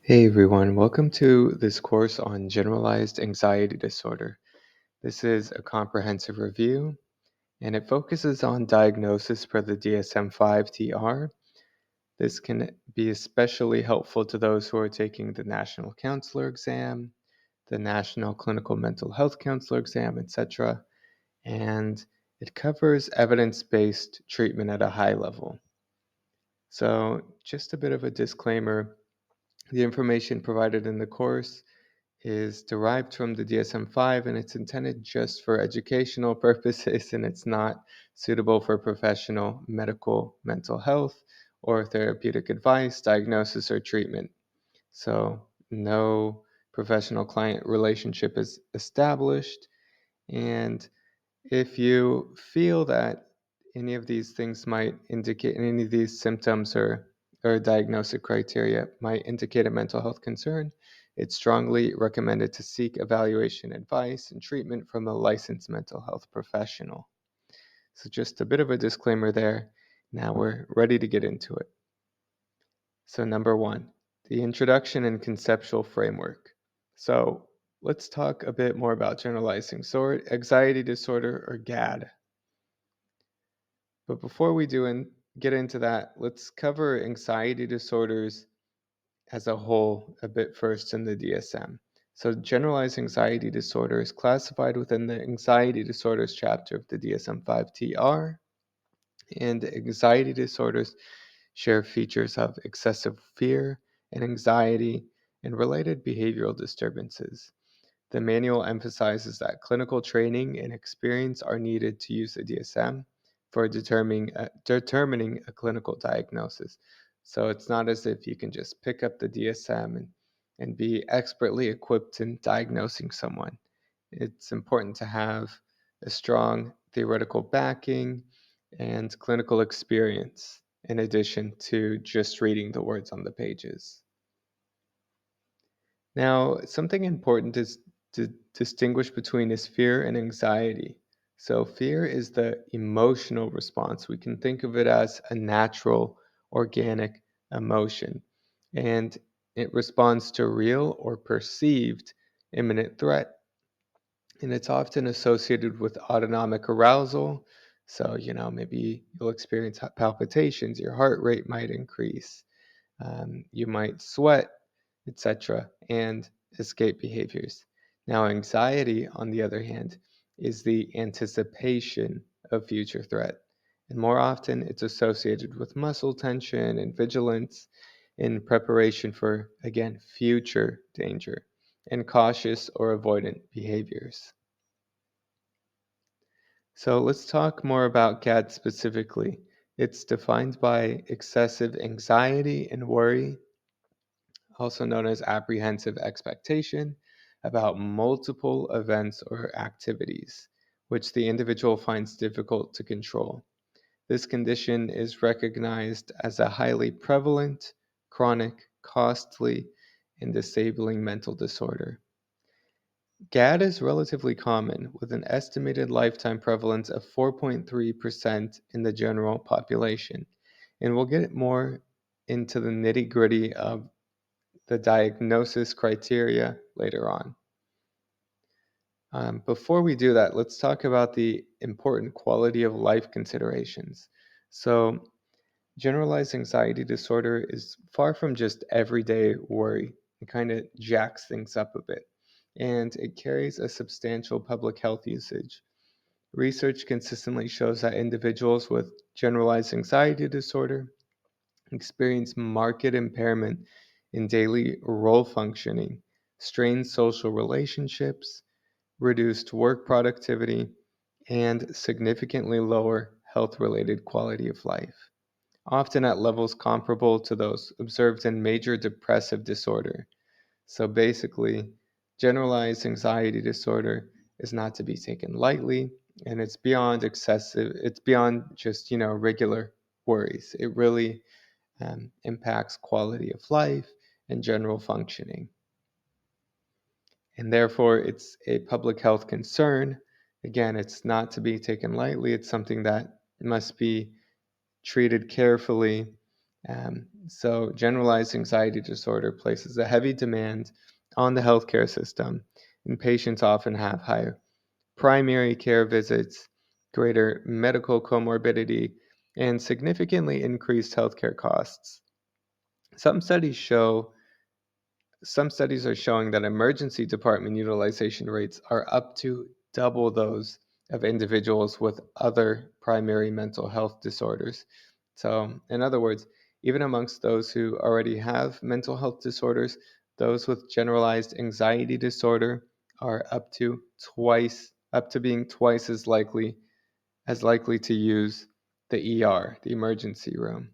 Hey everyone, welcome to this course on Generalized Anxiety Disorder. This is a comprehensive review and it focuses on diagnosis per the DSM-5-TR. This can be especially helpful to those who are taking the National Counselor exam, the National Clinical Mental Health Counselor exam, etc. And it covers evidence-based treatment at a high level. So just a bit of a disclaimer. The information provided in the course is derived from the DSM-5 and it's intended just for educational purposes and it's not suitable for professional medical mental health or therapeutic advice, diagnosis, or treatment. So no professional client relationship is established. And if you feel that any of these things might indicate, any of these symptoms or diagnostic criteria might indicate a mental health concern, it's strongly recommended to seek evaluation, advice, and treatment from a licensed mental health professional. So just a bit of a disclaimer there. Now we're ready to get into it. So number one, the introduction and conceptual framework. So let's talk a bit more about generalized anxiety disorder, or GAD. But before we get into that, let's cover anxiety disorders as a whole a bit first in the DSM. So generalized anxiety disorder is classified within the anxiety disorders chapter of the DSM-5-TR, and anxiety disorders share features of excessive fear and anxiety and related behavioral disturbances. The manual emphasizes that clinical training and experience are needed to use the DSM for determining a clinical diagnosis. So it's not as if you can just pick up the DSM and be expertly equipped in diagnosing someone. It's important to have a strong theoretical backing and clinical experience in addition to just reading the words on the pages. Now, something important is to distinguish between is fear and anxiety. So, fear is the emotional response. We can think of it as a natural, organic emotion, and it responds to real or perceived imminent threat. And it's often associated with autonomic arousal. So, maybe you'll experience palpitations, your heart rate might increase, you might sweat, etc., and escape behaviors. Now, anxiety, on the other hand, is the anticipation of future threat. And more often, it's associated with muscle tension and vigilance in preparation for, again, future danger and cautious or avoidant behaviors. So let's talk more about GAD specifically. It's defined by excessive anxiety and worry, also known as apprehensive expectation, about multiple events or activities, which the individual finds difficult to control. This condition is recognized as a highly prevalent, chronic, costly, and disabling mental disorder. GAD is relatively common, with an estimated lifetime prevalence of 4.3% in the general population. And we'll get more into the nitty gritty of the diagnosis criteria later on. Before we do that, let's talk about the important quality of life considerations. So, generalized anxiety disorder is far from just everyday worry. It kind of jacks things up a bit, and it carries a substantial public health usage. Research consistently shows that individuals with generalized anxiety disorder experience marked impairment in daily role functioning, strained social relationships, reduced work productivity, and significantly lower health related quality of life, often at levels comparable to those observed in major depressive disorder. So basically, generalized anxiety disorder is not to be taken lightly, and it's beyond just, regular worries. It really impacts quality of life and general functioning. And therefore, it's a public health concern. Again, it's not to be taken lightly. It's something that must be treated carefully So generalized anxiety disorder places a heavy demand on the healthcare system, and patients often have higher primary care visits, greater medical comorbidity, and significantly increased healthcare costs. Some studies show some studies are showing that emergency department utilization rates are up to double those of individuals with other primary mental health disorders. So, in other words, even amongst those who already have mental health disorders, those with generalized anxiety disorder are up to being twice as likely to use the ER, the emergency room.